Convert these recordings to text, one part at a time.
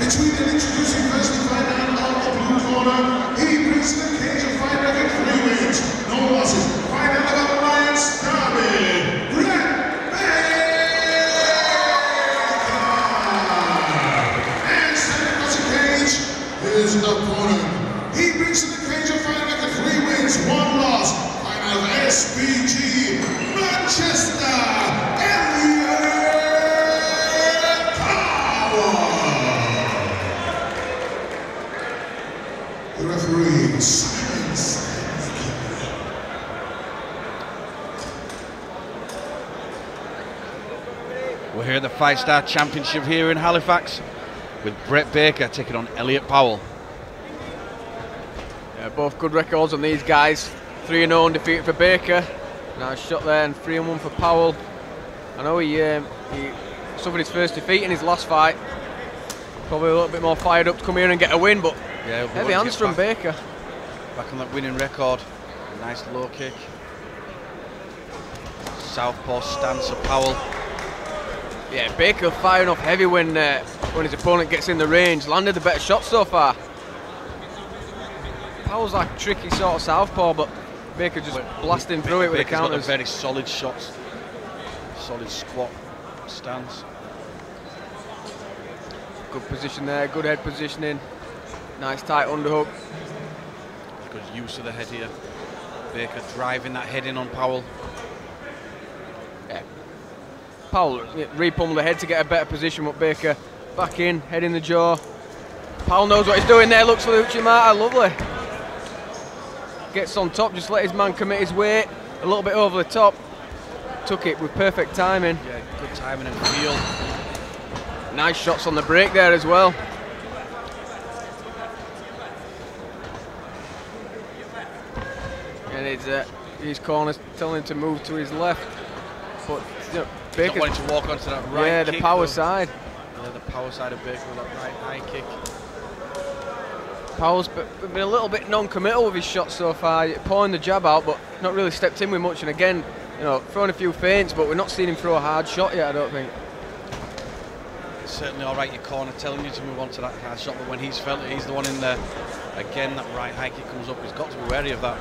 between and introducing first to fight out on the blue corner. He brings to the cage a fight record 3 wins, no losses. Fight out of Alliance Derby, Brett Baker. And standing across the cage, his opponent. He brings to the cage a fight record 3 wins, 1 loss. Fight out of SBG, Manchester, Elliot Powell. The referee, silence. We're here at the FightStar Championship here in Halifax with Brett Baker taking on Elliot Powell. Yeah, both good records on these guys. 3-0 undefeated for Baker. Nice shot there, and 3-1 for Powell. I know he suffered his first defeat in his last fight. Probably a little bit more fired up to come here and get a win, but Yeah, heavy hands from Baker. Back on that winning record. Nice low kick. Southpaw stance of Powell. Yeah, Baker firing off heavy when his opponent gets in the range. Landed the better shot so far. Powell's like a tricky sort of southpaw, but Baker just blasting through it with the counters. Got very solid shots. Solid squat stance. Good position there, good head positioning. Nice tight underhook. Good use of the head here. Baker driving that head in on Powell. Yeah. Powell re-pummeled the head to get a better position, but Baker back in, head in the jaw. Powell knows what he's doing there, looks for the Uchimata, lovely. Gets on top, just let his man commit his weight, a little bit over the top. Took it with perfect timing. Yeah, good timing and feel. Nice shots on the break there as well. And his corner's telling him to move to his left. But Baker wanting to walk onto that right yeah, kick, the power though. side. Yeah, the power side of Baker with that right high kick. Powell's been a little bit non-committal with his shots so far, pouring the jab out, but not really stepped in with much. And again, throwing a few feints, but we're not seeing him throw a hard shot yet, I don't think. It's certainly all right, your corner telling you to move on to that hard shot, but when he's felt it, he's the one in there. Again, that right high kick comes up, he's got to be wary of that.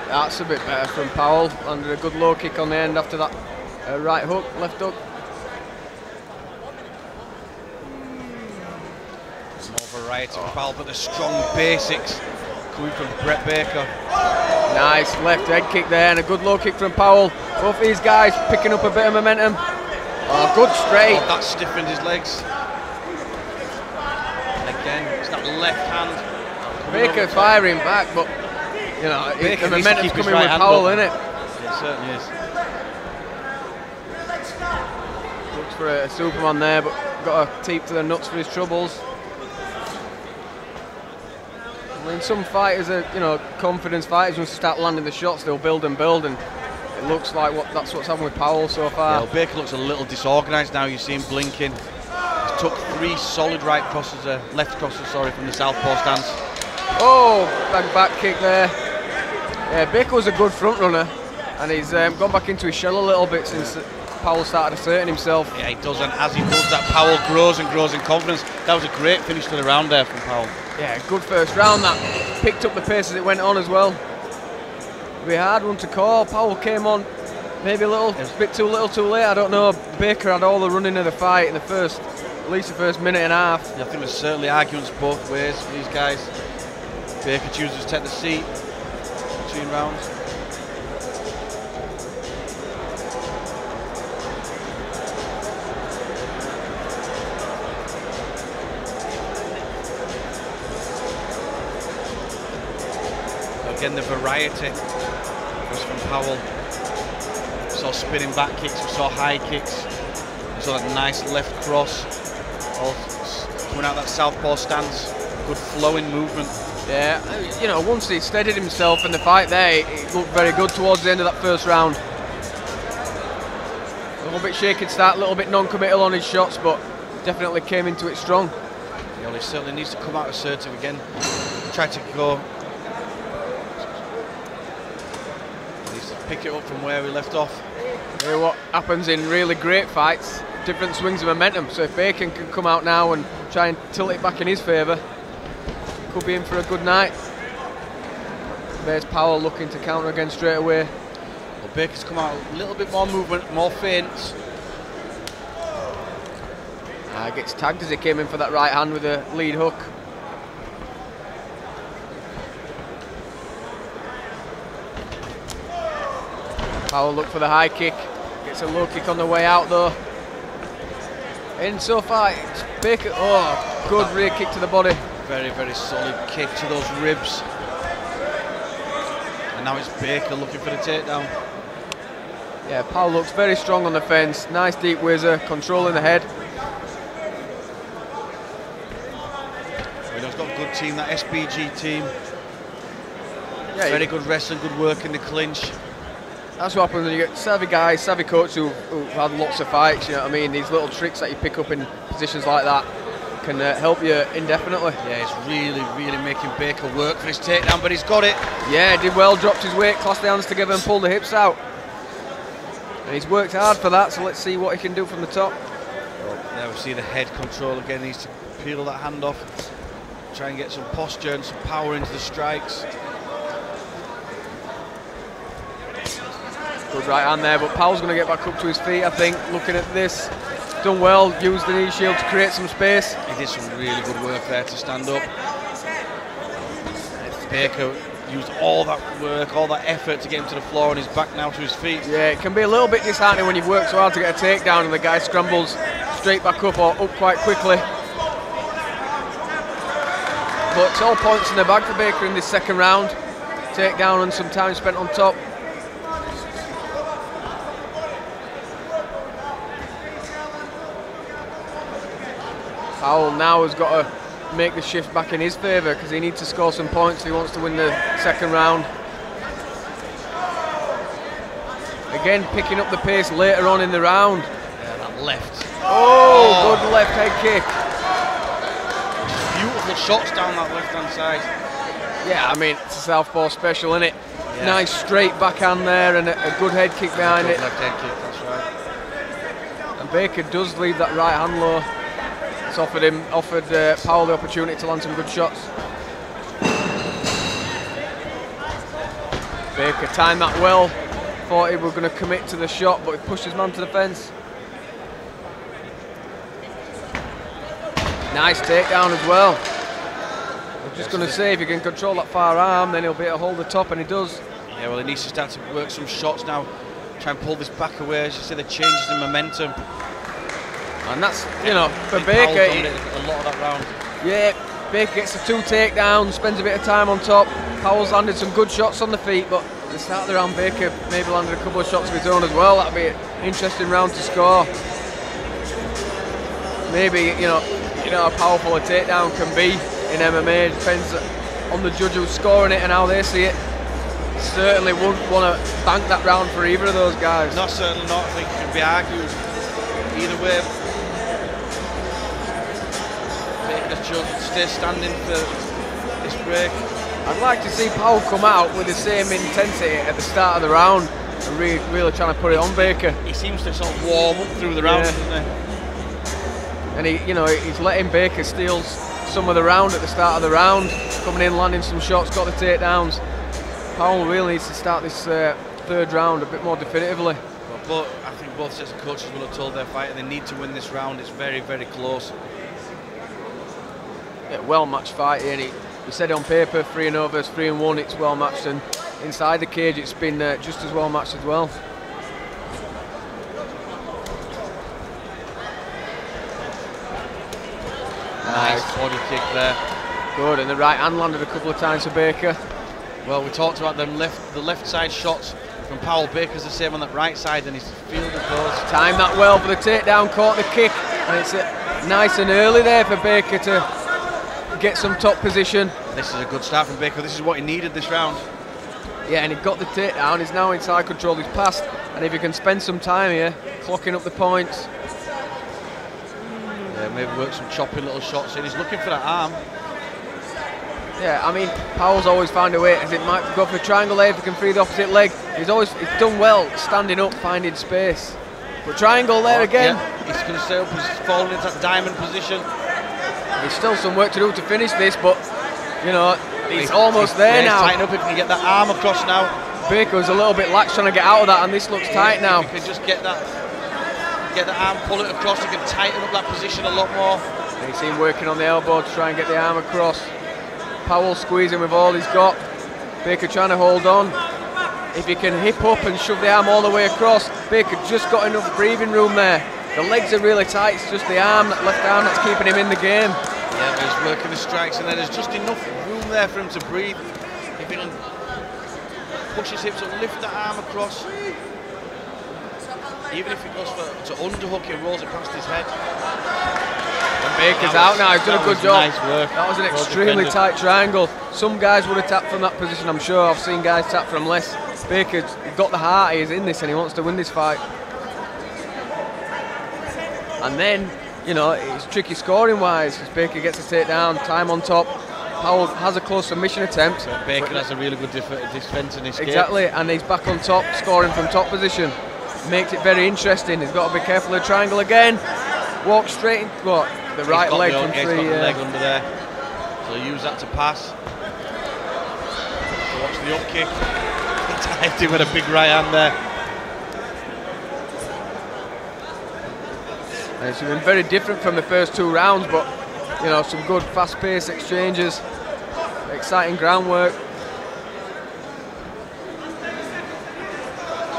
That's a bit better from Powell. Landed a good low kick on the end after that right hook, left hook. More variety from Powell, but the strong basics coming from Brett Baker. Nice left head kick there and a good low kick from Powell. Both these guys picking up a bit of momentum. Oh, good straight. Oh, that stiffened his legs. And again, it's that left hand. Baker firing back, but the momentum's coming with Powell, isn't it? It certainly is. Looks for a Superman there, but got a teep to the nuts for his troubles. I mean, some fighters are, confidence fighters, once they start landing the shots, they'll build and build, and it looks like that's what's happened with Powell so far. Yeah, well, Baker looks a little disorganised now. You see him blinking. He took 3 solid left crosses, from the southpaw stance. Oh, back kick there. Yeah, Baker was a good front runner, and he's gone back into his shell a little bit since Powell started asserting himself. Yeah, he does, and as he does that, Powell grows and grows in confidence. That was a great finish to the round there from Powell. Yeah, good first round. That picked up the pace as it went on as well. It'll be a hard one to call. Powell came on maybe a bit too little too late, I don't know. Baker had all the running of the fight in at least the first minute and a half. Yeah, I think there's certainly arguments both ways for these guys. Baker chooses to take the seat between rounds. Again, the variety was from Powell. We saw spinning back kicks, we saw high kicks, we saw that nice left cross, all coming out that southpaw stance, good flowing movement. Yeah, once he steadied himself in the fight there, he looked very good towards the end of that first round. A little bit shaky start, a little bit non-committal on his shots, but definitely came into it strong. Yeah, well, he certainly needs to come out assertive again, try to go. Pick it up from where we left off. What happens in really great fights different swings of momentum. So if Baker can come out now and try and tilt it back in his favour, could be in for a good night. There's Powell looking to counter again straight away. Well, Baker's come out a little bit more movement, more feints. Gets tagged as he came in for that right hand with a lead hook. Powell look for the high kick. Gets a low kick on the way out though. In so far, it's Baker. Oh, good rear kick to the body. Very, very solid kick to those ribs. And now it's Baker looking for the takedown. Yeah, Powell looks very strong on the fence. Nice deep whizzer, controlling the head. He's got a good team, that SBG team. Yeah, very good wrestling, good work in the clinch. That's what happens when you get savvy guys, savvy coaches who've had lots of fights, you know what I mean? These little tricks that you pick up in positions like that can help you indefinitely. Yeah, it's really, really making Baker work for his takedown, but he's got it. Yeah, did well, dropped his weight, clasped the hands together and pulled the hips out. And he's worked hard for that, so let's see what he can do from the top. Well, there we see the head control again. He needs to peel that hand off, try and get some posture and some power into the strikes. Good right hand there, but Powell's going to get back up to his feet, I think. Looking at this, done well, used the knee shield to create some space. He did some really good work there to stand up. Baker used all that work, all that effort to get him to the floor, and he's back now to his feet. Yeah, it can be a little bit disheartening when you've worked so hard to get a takedown and the guy scrambles straight back up or up quite quickly. But it's all points in the bag for Baker in this second round. Takedown and some time spent on top. Powell now has got to make the shift back in his favour because he needs to score some points if he wants to win the second round. Again, picking up the pace later on in the round. Yeah, that left. Oh, good left head kick. Beautiful shots down that left-hand side. Yeah, I mean, it's a southpaw special, isn't it? Yeah. Nice straight backhand there and a good head kick behind it. Left head kick, that's right. And Baker does leave that right hand low. It's offered Powell the opportunity to land some good shots. Baker timed that well. Thought he was going to commit to the shot, but he pushed his man to the fence. Nice takedown as well. I'm just going to say, if he can control that far arm, then he'll be able to hold the top, and he does. Yeah, well, he needs to start to work some shots now. Try and pull this back away. As you see, the changes in momentum. And that's, you know, for Baker, a lot of that round. Yeah, Baker gets the 2 takedowns, spends a bit of time on top. Powell's landed some good shots on the feet, but at the start of the round, Baker maybe landed a couple of shots of his own as well. That'd be an interesting round to score. Maybe, you know how powerful a takedown can be in MMA. It depends on the judge who's scoring it and how they see it. Certainly wouldn't want to bank that round for either of those guys. Not certainly not. I think it can be argued either way. Baker's chosen to stay standing for this break. I'd like to see Powell come out with the same intensity at the start of the round and really trying to put it on Baker. He seems to sort of warm up through the round, doesn't he? And he's letting Baker steal some of the round at the start of the round, coming in, landing some shots, got the takedowns. Powell really needs to start this third round a bit more definitively. But I think both sets of coaches will have told their fighter they need to win this round. It's very, very close. Yeah, well-matched fight here. He said on paper 3-0 versus 3-1, it's well-matched, and inside the cage it's been just as well-matched as well. Nice body kick there. Good, and the right hand landed a couple of times for Baker. Well, we talked about the left side shots from Powell. Baker's the same on that right side, and he's fielded those. Timed that well for the takedown, caught the kick, and it's nice and early there for Baker to get some top position. This is a good start from Baker. This is what he needed this round. Yeah, and he got the takedown. He's now in side control. He's passed, and if he can spend some time here, clocking up the points. Yeah, maybe work some chopping little shots in. He's looking for that arm. Yeah, I mean, Powell's always found a way, as it might go for a triangle there if he can free the opposite leg. He's done well standing up, finding space. But triangle there again. Yeah. He's going to stay up, he's falling into that diamond position. There's still some work to do to finish this, but you know, he's almost there now. Tighten up if he can get that arm across now. Baker's a little bit lax trying to get out of that, and this looks tight now. If he can just get the arm, pull it across, he can tighten up that position a lot more. And you see him working on the elbow to try and get the arm across. Powell squeezing with all he's got. Baker trying to hold on. If he can hip up and shove the arm all the way across, Baker just got enough breathing room there. The legs are really tight, it's just the arm, that left arm, that's keeping him in the game. Yeah, he's working the strikes, and then there's just enough room there for him to breathe. If he can push his hips and lift the arm across, even if he goes to underhook, he rolls it past his head. And Baker's out now, he's done a good job. Nice work. That was an extremely tight triangle. Some guys would have tapped from that position, I'm sure. I've seen guys tap from less. Baker's got the heart, he's in this, and he wants to win this fight. And then, you know, it's tricky scoring-wise as Baker gets a takedown, time on top. Powell has a close submission attempt. So Baker has a really good defence in escape. Exactly, and he's back on top, scoring from top position. Makes it very interesting. He's got to be careful of the triangle again. Walk straight into the right leg from He's got the leg under there. So use that to pass. So watch the up kick. He tied him with a big right hand there. And it's been very different from the first 2 rounds, but you know, some good fast-paced exchanges, exciting groundwork.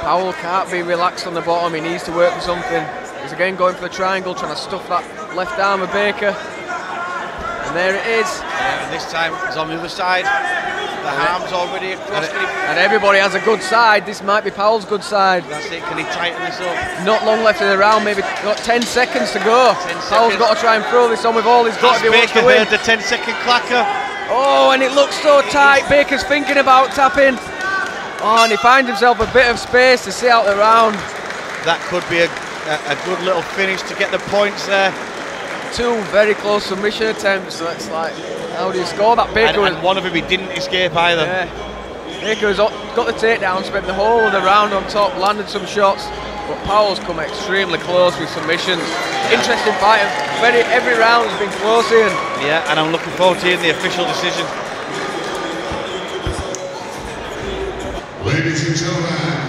Powell can't be relaxed on the bottom, he needs to work for something. He's again going for the triangle, trying to stuff that left arm of Baker. And there it is. Yeah, and this time it's on the other side. The arm's already across. And everybody has a good side. This might be Powell's good side. That's it, can he tighten this up? Not long left in the round, maybe got 10 seconds to go. Powell's got to try and throw this on with all he's got if he wants to win. Baker heard the 10-second clacker. Oh, and it looks so tight. Baker's thinking about tapping. Oh, and he finds himself a bit of space to see out the round. That could be a good little finish to get the points there. 2 very close submission attempts. So it's like, how do you score that? Baker and one of them he didn't escape either. Yeah. Baker's got the takedown, spent the whole of the round on top, landed some shots, but Powell's come extremely close with submissions. Yeah. Interesting fight. Every round has been close, Ian. Yeah, and I'm looking forward to hearing the official decision. Ladies and gentlemen,